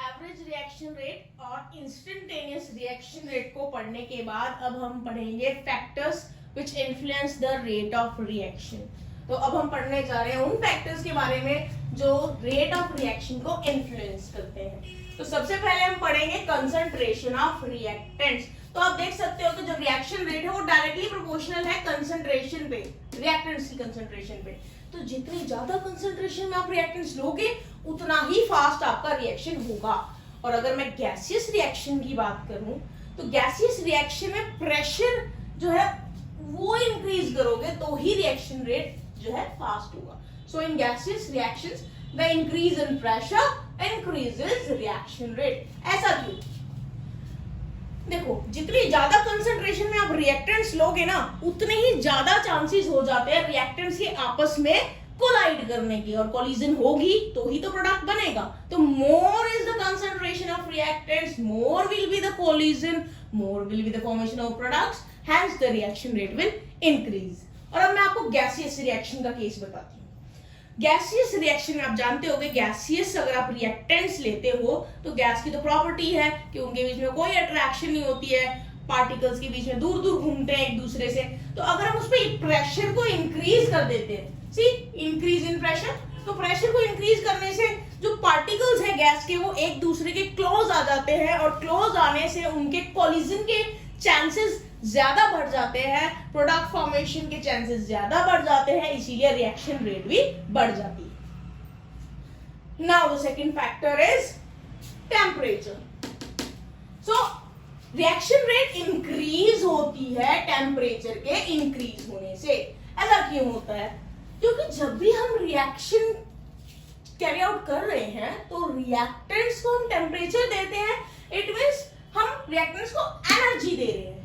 Average reaction rate और instantaneous reaction rate को पढ़ने के बाद अब हम पढ़ेंगे factors which influence the rate of reaction. तो अब हम पढ़ने जा रहे हैं उन फैक्टर्स के बारे में जो रेट ऑफ रिएक्शन को इन्फ्लुएंस करते हैं। तो सबसे पहले हम पढ़ेंगे कंसंट्रेशन ऑफ रिएक्टेंट्स। तो आप देख सकते हो कि जो रिएक्शन रेट है वो डायरेक्टली प्रोपोर्शनल है कंसंट्रेशन पे, रिएक्टेंट्स की कंसंट्रेशन पे। तो जितनी ज्यादा कंसंट्रेशन में आप रिएक्टेंट्स लोगे उतना ही फास्ट आपका रिएक्शन होगा। और अगर मैं गैसियस रिएक्शन की बात करूं तो गैसियस रिएक्शन में प्रेशर जो है वो इंक्रीज करोगे तो ही रिएक्शन रेट जो है फास्ट होगा। So in gaseous reactions the increase in pressure increases reaction rate. ऐसा क्यों? देखो, जितनी ज्यादा कंसंट्रेशन में आप रिएक्टेंट्स लोगे ना उतने ही ज्यादा चांसेस हो जाते हैं रिएक्टेंट्स के आपस में कोलाइड करने की, और कोलिजन होगी तो ही तो प्रोडक्ट बनेगा। तो more is the concentration of reactants, more will be the collision, more will be the formation of products, hence the reaction rate will increase. और अब मैं आपको गैसियस रिएक्शन का केस बताती हूँ। गैसियस रिएक्शन में आप जानते होंगे, गैसियस अगर आप रिएक्टेंट्स लेते हो तो गैस की तो प्रॉपर्टी है कि उनके बीच में कोई अट्रैक्शन नहीं होती है, पार्टिकल्स के बीच में दूर दूर घूमते हैं एक दूसरे से। तो अगर हम उस पर प्रेशर को इंक्रीज कर देते हैं, सी इंक्रीज इन प्रेशर, तो प्रेशर को इंक्रीज करने से जो पार्टिकल्स है गैस के वो एक दूसरे के क्लोज आ जाते हैं, और क्लोज आने से उनके कोलिजन के चांसेस ज्यादा बढ़ जाते हैं, प्रोडक्ट फॉर्मेशन के चांसेस ज्यादा बढ़ जाते हैं, इसीलिए रिएक्शन रेट भी बढ़ जाती है। Now the second factor is temperature. So reaction rate increase होती है टेम्परेचर के इंक्रीज होने से। ऐसा क्यों होता है? क्योंकि जब भी हम रिएक्शन कैरी आउट कर रहे हैं तो रिएक्टेंट्स को हम टेम्परेचर देते हैं, इट मींस हम रिएक्टेंट्स को एनर्जी दे रहे हैं।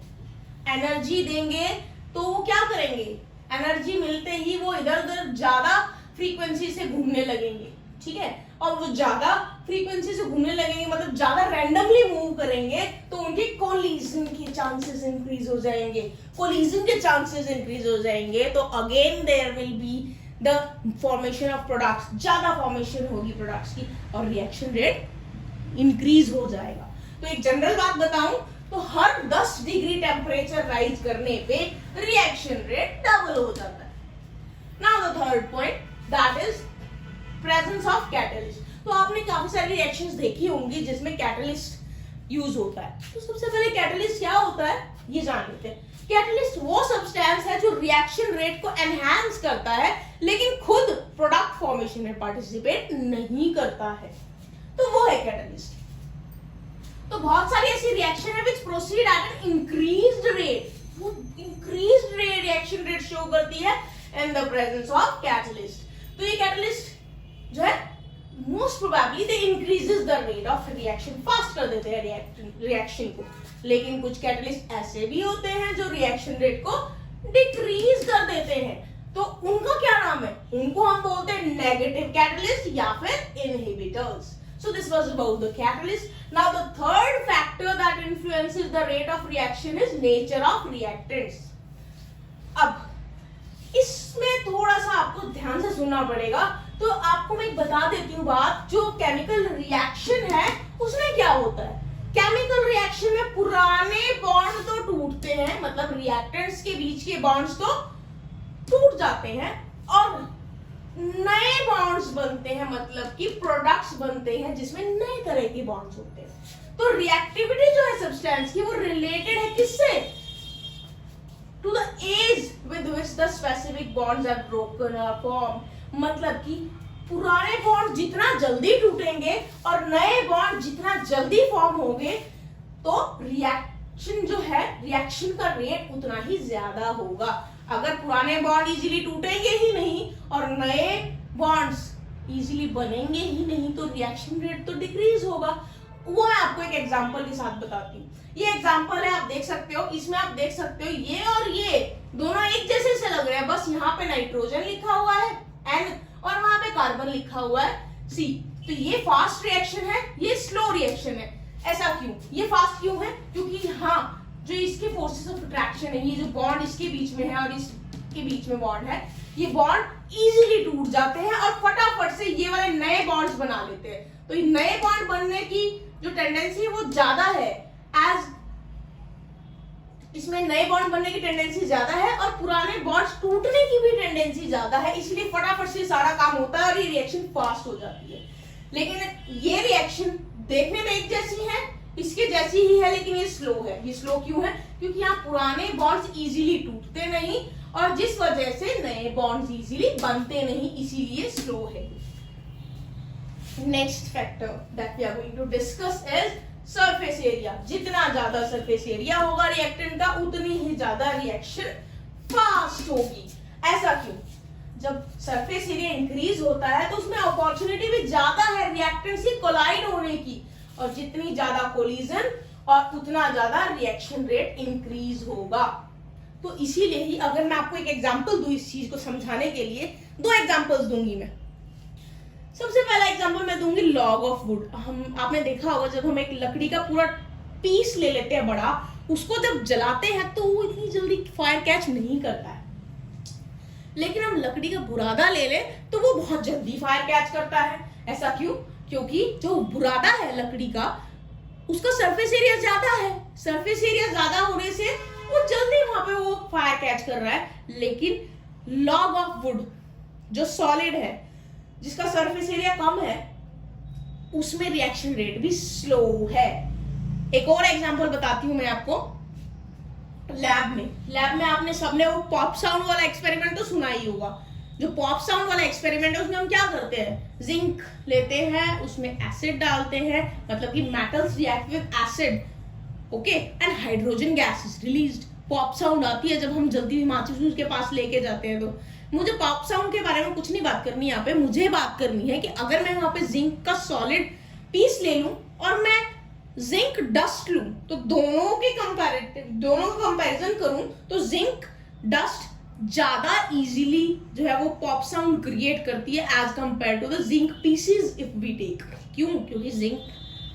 एनर्जी देंगे तो वो क्या करेंगे? एनर्जी मिलते ही वो इधर उधर ज्यादा फ्रीक्वेंसी से घूमने लगेंगे, ठीक है? और वो ज्यादा फ्रीक्वेंसी से घूमने लगेंगे मतलब ज्यादा रैंडमली मूव करेंगे, तो उनके कोलिजन के चांसेस इंक्रीज हो जाएंगे। कोलिजन के चांसेस इंक्रीज हो जाएंगे तो again there will be the formation of products, ज्यादा फॉर्मेशन होगी प्रोडक्ट्स की और रिएक्शन रेट इंक्रीज हो जाएगा। तो एक जनरल बात बताऊं तो हर 10 डिग्री टेम्परेचर राइज करने पे रिएक्शन रेट डबल हो जाता है। Now the third point, that is presence of catalyst. तो आपने काफी सारी रिएक्शंस देखी होंगी जिसमें कैटलिस्ट यूज होता है। तो सबसे पहले कैटलिस्ट क्या होता है ये जान लेते हैं। कैटलिस्ट वो सब्सटेंस है जो रिएक्शन रेट को एनहांस करता है लेकिन खुद प्रोडक्ट फॉर्मेशन में पार्टिसिपेट नहीं करता है, तो वो है कैटलिस्ट। तो बहुत सारी ऐसी रिएक्शन है which proceed at an increased rate, वो increased rate reaction rate show करती है in the presence of catalyst. तो ये कैटलिस्ट जो है most probably they increases the rate of reaction, fast कर देते हैं रिएक्शन को। लेकिन कुछ कैटलिस्ट ऐसे भी होते हैं जो रिएक्शन रेट को डिक्रीज कर देते हैं, तो उनका क्या नाम है? उनको हम बोलते हैं नेगेटिव कैटलिस्ट या फिर inhibitors. So this was about the catalyst. Now the third factor that influences the rate of reaction is nature of reactants. अब इसमें थोड़ा सा आपको ध्यान से सुनना पड़ेगा। तो आपको मैं बता देती हूँ बात, जो केमिकल रिएक्शन है उसमें क्या होता है। केमिकल रिएक्शन में पुराने बॉन्ड तो टूटते हैं, मतलब रिएक्टेंट्स के बीच के बॉन्ड्स तो टूट जाते हैं और नए बॉन्ड्स बनते हैं, मतलब कि प्रोडक्ट्स बनते हैं जिसमें नए तरह के बॉन्ड्स होते हैं। तो रिएक्टिविटी जो है सब्सटेंस की वो रिलेटेड है किससे? To the age with which the specific bonds are broken और फॉर्म। मतलब कि पुराने बॉन्ड जितना जल्दी टूटेंगे और नए बॉन्ड जितना जल्दी फॉर्म होंगे तो रिएक्शन जो है, रिएक्शन का रेट उतना ही ज्यादा होगा। अगर पुराने बॉन्ड इजीली टूटेंगे ही नहीं और नए बॉन्ड्स इजीली बनेंगे ही नहीं तो रिएक्शन रेट तो डिक्रीज होगा। वो मैं आपको एक एग्जांपल के साथ बताती हूँ। ये एग्जांपल है, आप देख सकते हो, इसमें आप देख सकते हो ये और ये दोनों एक जैसे से लग रहे हैं, बस यहाँ पे नाइट्रोजन लिखा हुआ है N और वहां पे कार्बन लिखा हुआ है C। तो ये फास्ट रिएक्शन है, ये स्लो रिएक्शन है। ऐसा क्यों? ये फास्ट क्यों है? क्योंकि हाँ, जो इसके फोर्सेस ऑफ अट्रैक्शन है, ये जो बॉन्ड इसके बीच में है और इसके बीच में बॉन्ड है, ये बॉन्ड इजीली टूट जाते हैं और फटाफट से ये वाले नए बॉन्ड्स बना लेते हैं। तो नए बॉन्ड बनने की जो टेंडेंसी है वो ज्यादा है, एज इसमें नए बॉन्ड बनने की टेंडेंसी ज्यादा है और पुराने बॉन्ड्स टूटने की भी टेंडेंसी ज्यादा है, इसलिए फटाफट से सारा काम होता है और ये रिएक्शन फास्ट हो जाती है। लेकिन ये रिएक्शन देखने में एक जैसी है, इसके जैसी ही है, लेकिन ये स्लो है। ये स्लो क्यों है? क्योंकि यहाँ पुराने बॉन्ड्स इजीली टूटते नहीं और जिस वजह से नए बॉन्ड्स इजीली बनते नहीं, इसीलिए स्लो है। Next factor that we are going to discuss is surface area. जितना ज्यादा सरफेस एरिया होगा रिएक्टेंट का, उतनी ही ज्यादा रिएक्शन फास्ट होगी। ऐसा क्यों? जब सरफेस एरिया इंक्रीज होता है तो उसमें अपॉर्चुनिटी भी ज्यादा है रिएक्टेंट से कोलाइड होने की, और जितनी ज्यादा कोलिजन और उतना ज्यादा रिएक्शन रेट इंक्रीज होगा। तो इसीलिए ही अगर मैं आपको एक एग्जांपल दूं इस चीज को समझाने के लिए, दो एग्जांपल्स दूंगी मैं। सबसे पहला एग्जांपल मैं दूंगी लॉग ऑफ वुड। आपने देखा होगा जब हम एक लकड़ी का पूरा पीस ले लेते हैं बड़ा, उसको जब जलाते हैं तो वो इतनी जल्दी फायर कैच नहीं करता है, लेकिन हम लकड़ी का बुरादा ले ले तो वो बहुत जल्दी फायर कैच करता है। ऐसा क्यों? क्योंकि जो बुरादा है लकड़ी का, उसका सरफेस एरिया ज्यादा है। सरफेस एरिया ज्यादा होने से वो जल्दी वहां पे वो फायर कैच कर रहा है। लेकिन लॉग ऑफ वुड जो सॉलिड है, जिसका सरफेस एरिया कम है, उसमें रिएक्शन रेट भी स्लो है। एक और एग्जांपल बताती हूं मैं आपको। लैब में आपने सबने वो पॉप साउंड वाला एक्सपेरिमेंट तो सुना ही होगा। जो पॉप साउंड वाला एक्सपेरिमेंट है उसमें हम क्या करते हैं? जिंक लेते हैं, उसमें एसिड डालते हैं, मतलब कि metals react with acid, okay, and hydrogen gas is released. Pop sound आती है जब हम जल्दी माचिस उसके पास लेके जाते हैं। तो मुझे पॉप साउंड के बारे में कुछ नहीं बात करनी यहाँ पे, मुझे बात करनी है कि अगर मैं वहां पे जिंक का सॉलिड पीस ले लूं और मैं जिंक डस्ट लूं, तो दोनों का कंपैरिजन करूं तो जिंक डस्ट ज्यादा इजीली जो है वो पॉप साउंड क्रिएट करती है as compare to the zinc pieces if we take. क्यों? क्योंकि जिंक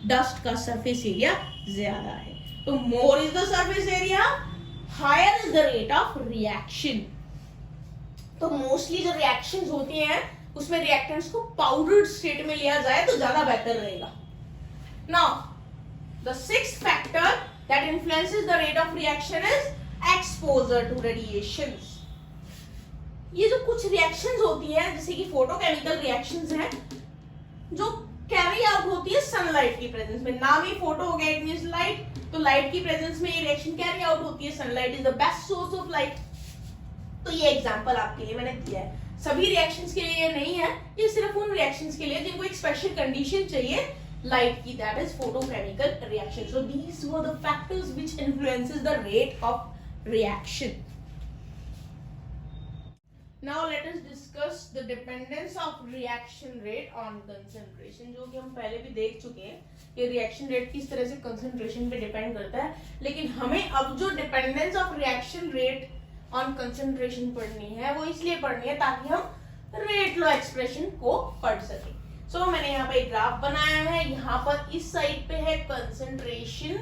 डस्ट का सरफेस एरिया ज्यादा है। तो more is the surface area, higher is the rate of reaction. तो मोस्टली जो रिएक्शंस होती हैं उसमें रिएक्टेंट्स को पाउडर्ड स्टेट में लिया जाए तो ज्यादा बेहतर रहेगा। Now the sixth factor that influences the rate of reaction is exposure to radiations. ये जो कुछ रिएक्शंस होती है, जैसे कि फोटोकेमिकल रिएक्शंस हैं, जो कैरी आउट होती है सनलाइट की प्रेजेंस में। नाम ही फोटो हो गया, इट मींस लाइट, तो लाइट की प्रेजेंस में ये रिएक्शन कैरी आउट होती है। Sunlight is the best source of light. तो ये एग्जांपल आपके लिए मैंने दिया है। सभी रिएक्शंस के लिए नहीं है, ये सिर्फ उन रिएक्शंस के लिए जिनको एक स्पेशल कंडीशन चाहिए लाइट की, that is photochemical reaction. So these were the factors which influences the rate of reaction. Now let us discuss the dependence of reaction rate on concentration, जो कि हम पहले भी देख चुके हैं कि रिएक्शन रेट किस तरह से कंसंट्रेशन पे डिपेंड करता है। लेकिन हमें अब जो dependence of reaction rate on concentration पढ़नी है वो इसलिए पढ़नी है ताकि हम रेट लॉ एक्सप्रेशन को पढ़ सके। सो मैंने यहाँ पे एक ग्राफ बनाया है। यहाँ पर इस साइड पे है कंसंट्रेशन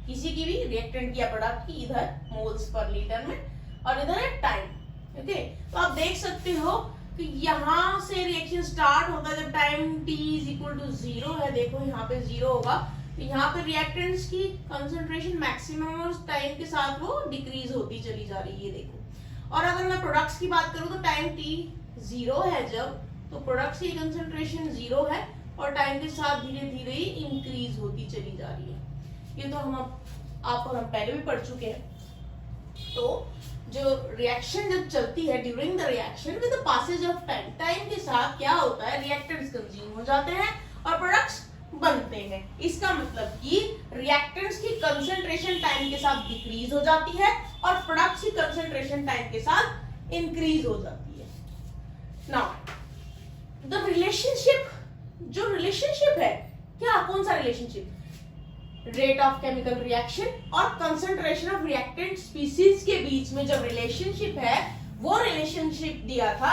किसी की भी रिएक्टेंट की या प्रोडक्ट की, इधर मोल्स पर लीटर में, और इधर है टाइम। ओके, तो आप देख सकते हो कि यहाँ से रिएक्शन स्टार्ट होता है जब time t is equal to 0 है। देखो यहाँ पे 0 होगा, तो यहाँ पे रिएक्टेंट्स की कंसंट्रेशन मैक्सिमम और टाइम के साथ वो डिक्रीज होती चली जा रही है, देखो। और अगर मैं प्रोडक्ट्स की बात करूँ तो टाइम t 0 है जब, तो प्रोडक्ट्स की कंसंट्रेशन 0 है और टाइम के साथ धीरे धीरे ही इंक्रीज होती चली जा रही है। ये तो आप और हम पहले भी पढ़ चुके हैं। तो जो रिएक्शन जब चलती है during the reaction with the passage of time, time के साथ क्या होता है, रिएक्टेंट्स कंज्यूम हो जाते हैं और प्रोडक्ट्स बनते हैं। इसका मतलब कि रिएक्टेंट्स की कंसंट्रेशन टाइम के साथ डिक्रीज हो जाती है और प्रोडक्ट्स की कंसंट्रेशन टाइम के साथ इंक्रीज हो जाती है। नाउ द रिलेशनशिप, जो रिलेशनशिप है, क्या कौन सा relationship? Rate of chemical reaction और कंसंट्रेशन ऑफ रिएक्टेंट स्पीसीज के बीच में जो रिलेशनशिप है, वो रिलेशनशिप दिया था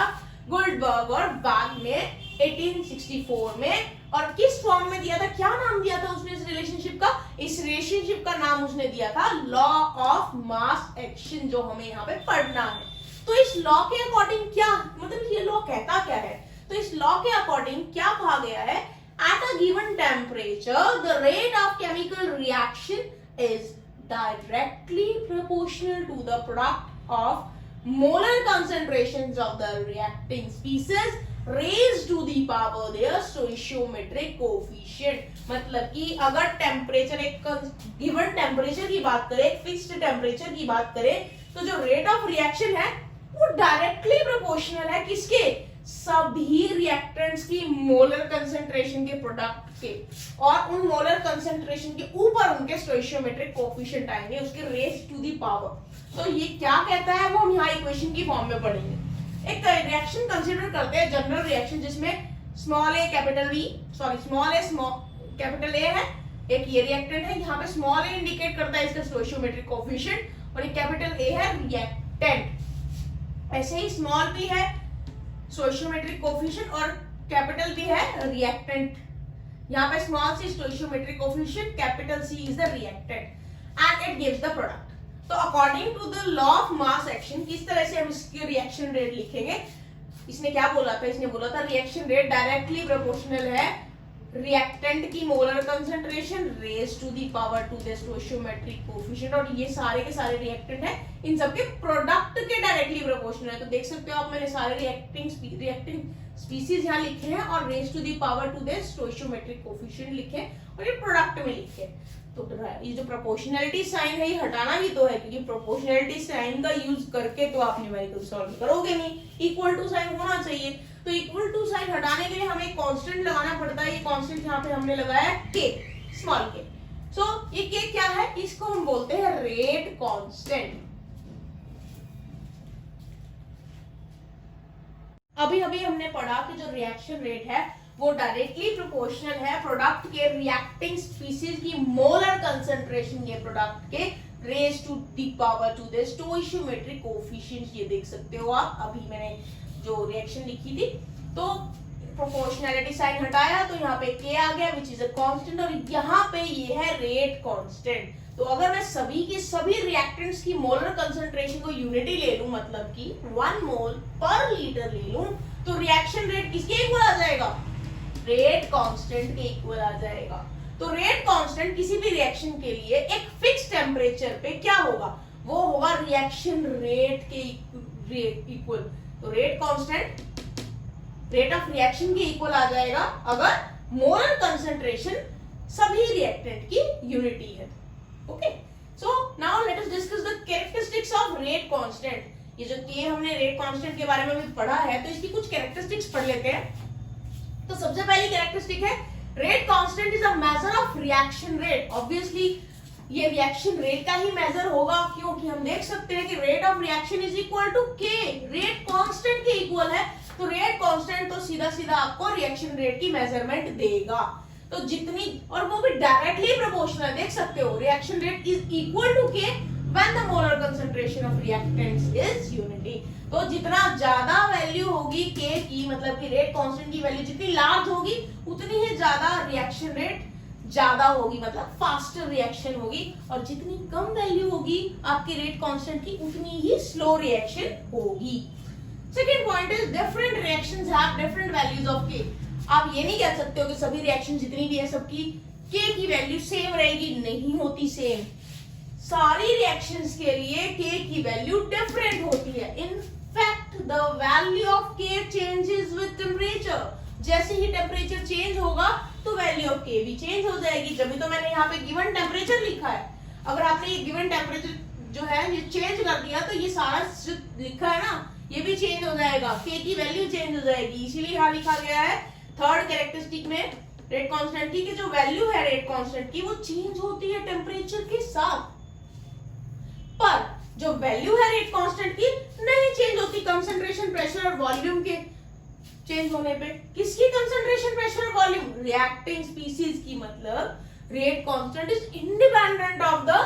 गोल्डबर्ग और बाग ने 1864 में। और किस फॉर्म में दिया था, क्या नाम दिया था उसने इस रिलेशनशिप का? इस रिलेशनशिप का नाम उसने दिया था लॉ ऑफ मास एक्शन, जो हमें यहाँ पे पढ़ना है। तो इस लॉ के अकॉर्डिंग क्या मतलब, ये लॉ कहता क्या है? तो इस लॉ के अकॉर्डिंग क्या कहा गया है, at a a given temperature, the rate of chemical reaction is directly proportional to the product of molar concentrations of the reacting species raised to the power their stoichiometric coefficient। मतलब कि अगर temperature, एक given temperature की बात करें, एक fixed temperature की बात करें, तो जो रेट ऑफ रिएक्शन है वो डायरेक्टली प्रोपोर्शनल है किसके, सभी रिएक्टेंट्स की मोलर कंसेंट्रेशन के प्रोडक्ट के, और उन मोलर कंसेंट्रेशन के ऊपर उनके स्टोइशियोमेट्रिक कोएफिशिएंट आएंगे, उसके रेज टू द पावर। तो ये क्या कहता है वो हम यहाँ इक्वेशन की फॉर्म में पढ़ेंगे। एक रिएक्शन कंसीडर करते हैं, जनरल रिएक्शन, जिसमें small A capital B, sorry small A small capital A है, एक ये रिएक्टेंट है, यहाँ पे स्मॉल ए इंडिकेट करता है इसका स्टोइशियोमेट्रिक कोएफिशिएंट, और ये कैपिटल ए है रिएक्टेंट। ऐसे ही स्मॉल बी है स्टोइशियोमेट्रिक कोएफिशिएंट और कैपिटल बी है रिएक्टेंट। यहाँ पे small C stoichiometric coefficient, capital C is the reactant and it gives the product. तो according to the law of mass action, किस तरह से हम इसकी रिएक्शन रेट लिखेंगे, इसने क्या बोला था, इसने बोला था रिएक्शन रेट डायरेक्टली प्रोपोर्शनल है रिएक्टेंट की molar concentration raise to the power to the stoichiometric coefficient, और ये सारे के सारे रिएक्टेंट है, इन सबके प्रोडक्ट के डायरेक्टली प्रोपोर्शनल है। तो देख सकते हो आप, मैंने सारे रिएक्टिंग स्पीसीज यहाँ लिखे हैं और raise to the power to the stoichiometric coefficient लिखे और ये प्रोडक्ट में लिखे। तो ये जो प्रोपोर्शनैलिटी साइन है ये हटाना भी तो है, क्योंकि प्रोपोर्शनैलिटी साइन का यूज करके तो आप न्यूमेरिकल सॉल्व करोगे नहीं, इक्वल टू साइन होना चाहिए। तो इक्वल टू साइन हटाने के लिए हमें कांस्टेंट लगाना पड़ता है, ये कांस्टेंट यहाँ पे हमने लगाया के, स्मॉल के। सो ये के क्या है, इसको हम बोलते हैं रेट कांस्टेंट। अभी अभी हमने पढ़ा कि जो रिएक्शन रेट है वो डायरेक्टली प्रोपोर्शनल है प्रोडक्ट के रिएक्टिंग स्पीसीज की मोलर कंसंट्रेशन के प्रोडक्ट के raise to the power to the stoichiometric coefficient. ये देख सकते हो आप, अभी मैंने जो रिएक्शन लिखी थी, तो प्रोपोर्शनैलिटी साइन हटाया तो यहाँ पे के आ गया विच इज अ कांस्टेंट, और यहाँ पे ये है रेट कांस्टेंट। तो अगर मैं सभी के सभी रिएक्टेंट्स की मोलर कंसंट्रेशन को यूनिटी ले लूं, मतलब कि 1 मोल पर लीटर ले लूं, तो रिएक्शन रेट किसके इक्वल आ जाएगा, रेट कांस्टेंट के इक्वल आ जाएगा। तो रेट कांस्टेंट किसी भी रिएक्शन के लिए एक फिक्स टेम्परेचर पे क्या होगा, वो होगा रिएक्शन रेट के इक्वल। तो rate constant rate of reaction के इक्वल आ जाएगा अगर मोलर कंसंट्रेशन सभी रिएक्टेंट की यूनिटी है। Okay, so now let us discuss the characteristics of rate constant. ये जो के हमने रेट कांस्टेंट के बारे में भी पढ़ा है, तो इसकी कुछ कैरेक्टरिस्टिक्स पढ़ लेते हैं। तो सबसे पहली कैरेक्टरिस्टिक है rate constant is a measure of reaction rate. Obviously ये रिएक्शन रेट का ही मेजर होगा, क्योंकि हम देख सकते हैं कि rate of reaction is equal to k, rate constant के इक्वल है। तो रेट कांस्टेंट तो सीधा सीधा आपको रिएक्शन रेट की मेजरमेंट देगा। तो जितनी, और वो भी डायरेक्टली प्रोपोर्शनल, देख सकते हो reaction rate is equal to K when the molar concentration of reactants is unity. तो जितना ज्यादा वैल्यू होगी के की, मतलब कि रेट कांस्टेंट की वैल्यू जितनी लार्ज होगी उतनी ही ज्यादा रिएक्शन रेट ज्यादा होगी, मतलब फास्टर रिएक्शन होगी, और जितनी कम वैल्यू होगी आपकी रेट कांस्टेंट की उतनी ही स्लो रिएक्शन होगी। Second point is different reactions have different values of के। आप ये नहीं कह सकते हो कि सभी रिएक्शन जितनी भी है सबकी के की वैल्यू सेम रहेगी, नहीं होती सेम। सारी रिएक्शंस के लिए के की वैल्यू डिफरेंट होती है। In fact the value of के चेंजेस विद टेम्परेचर। जैसे ही टेम्परेचर चेंज होगा तो वैल्यू ऑफ के भी चेंज हो जाएगी। जब भी तो मैंने यहाँ पे गिवन टेम्परेचर लिखा है, अगर आपने ये गिवन टेम्परेचर जो है ये चेंज कर दिया तो ये सारा लिखा है ना, ये भी चेंज हो जाएगा, के की वैल्यू चेंज हो जाएगी। इसीलिए यहाँ लिखा गया है थर्ड कैरेक्टरिस्टिक में रेट कांस्टेंट की जो वैल्यू है रेट कांस्टेंट की वो चेंज होती है टेम्परेचर के साथ, पर जो वैल्यू है रेट कांस्टेंट की नहीं चेंज होती कंसंट्रेशन, प्रेशर और वॉल्यूम के चेंज होने पे। किसकी कंसंट्रेशन, प्रेशर और वॉल्यूम, रिएक्टिंग स्पीसीज की। मतलब rate constant is independent of the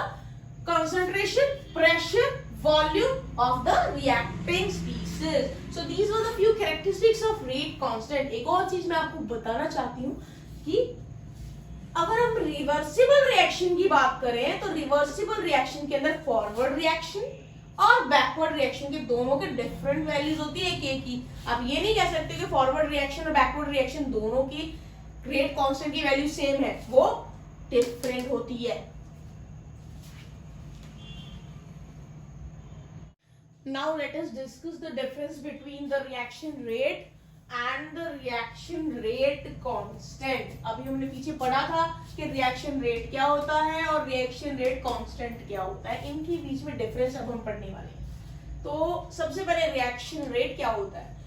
concentration, pressure, volume of the reacting species. So these were the few characteristics of rate constant. एक और चीज मैं आपको बताना चाहती हूँ कि अगर हम रिवर्सिबल रिएक्शन की बात करें तो रिवर्सिबल रिएक्शन के अंदर फॉरवर्ड रिएक्शन और बैकवर्ड रिएक्शन के दोनों के डिफरेंट वैल्यूज होती है के की। आप ये नहीं कह सकते कि फॉरवर्ड रिएक्शन और बैकवर्ड रिएक्शन दोनों की रेट कांस्टेंट की वैल्यू सेम है वो डिफरेंट होती है। Now let us discuss the difference between the reaction rate and the reaction rate constant. अभी हमने पीछे पढ़ा था कि रिएक्शन रेट क्या होता है और रिएक्शन रेट कांस्टेंट क्या होता है, इनके बीच में डिफरेंस अब हम पढ़ने वाले हैं। तो सबसे पहले रिएक्शन रेट क्या होता है?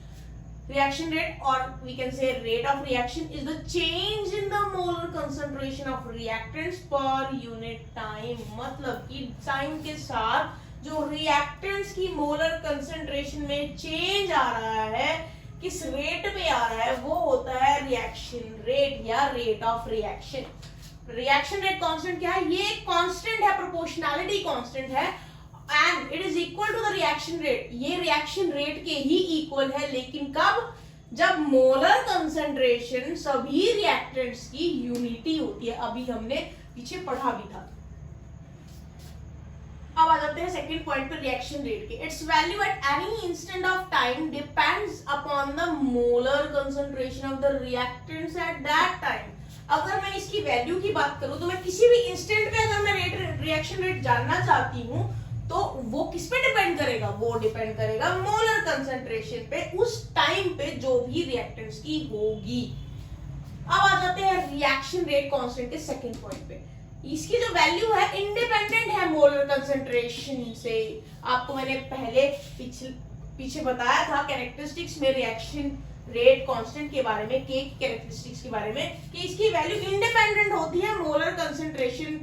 रिएक्शन रेट और we can say rate of reaction is the change in the molar concentration of reactants per unit time. मतलब कि टाइम के साथ जो रिएक्टेंट्स की मोलर कंसंट्रेशन में चेंज आ रहा है, किस रेट पे आ रहा है, वो होता है रिएक्शन रेट या rate of reaction. Reaction rate constant क्या है? ये एक कांस्टेंट है, प्रोपोर्शनैलिटी कांस्टेंट है and it is equal to the reaction rate. ये रिएक्शन रेट के ही इक्वल है, लेकिन कब? जब मोलर कंसंट्रेशन सभी रिएक्टेंट्स की यूनिटी होती है। अभी हमने पीछे पढ़ा भी था। अब आ जाते हैं सेकंड पॉइंट पे रिएक्शन रेट के। It's value at any instant of time depends upon the molar concentration of the reactants at that time. अगर मैं इसकी वैल्यू की बात करूं तो मैं किसी भी इंस्टेंट पे अगर मैं रिएक्शन रेट जानना चाहती हूं तो वो किस पे डिपेंड करेगा? वो डिपेंड करेगा मोलर कंसंट्रेशन पे, उस टाइम पे जो भी रिएक्टेंट्स की होगी। अब आ जाते हैं रिएक्शन रेट कांस्टेंट के सेकंड पॉइंट पे। इसकी जो वैल्यू है इंडिपेंडेंट है मोलर कंसंट्रेशन से। आपको मैंने पहले पीछे बताया था कैरेक्टरिस्टिक्स में रिएक्शन रेट कांस्टेंट के बारे में, के कैरेक्टरिस्टिक्स के बारे में, कि इसकी वैल्यू इंडिपेंडेंट होती है मोलर कंसंट्रेशन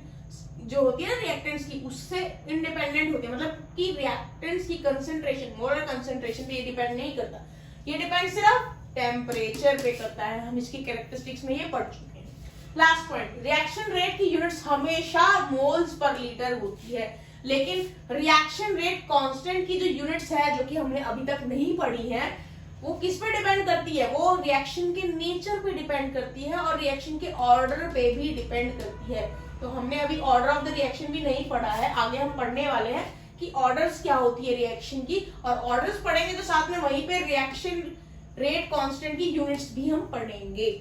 जो होती है ना रिएक्टेंट्स की, उससे इंडिपेंडेंट होती है। मतलब कि रिएक्टेंट्स की कंसंट्रेशन मोलर कंसंट्रेशन पे ये डिपेंड नहीं करता, ये डिपेंड सिर्फ टेम्परेचर पे करता है। हम इसकी कैरेक्टरिस्टिक्स में ये पढ़ चुके हैं। लास्ट पॉइंट, रिएक्शन रेट की यूनिट्स हमेशा मोल्स पर लीटर होती है, लेकिन रिएक्शन रेट कांस्टेंट की जो यूनिट्स है, जो कि हमने अभी तक नहीं पढ़ी है, वो किस पे डिपेंड करती है? वो रिएक्शन के नेचर पे डिपेंड करती है और रिएक्शन के ऑर्डर पे भी डिपेंड करती है। तो हमने अभी ऑर्डर ऑफ द रिएक्शन भी नहीं पढ़ा है, आगे हम पढ़ने वाले हैं कि ऑर्डर्स क्या होती है रिएक्शन की, और ऑर्डर्स पढ़ेंगे तो साथ में वहीं पे रिएक्शन रेट कांस्टेंट की यूनिट्स भी हम पढ़ेंगे।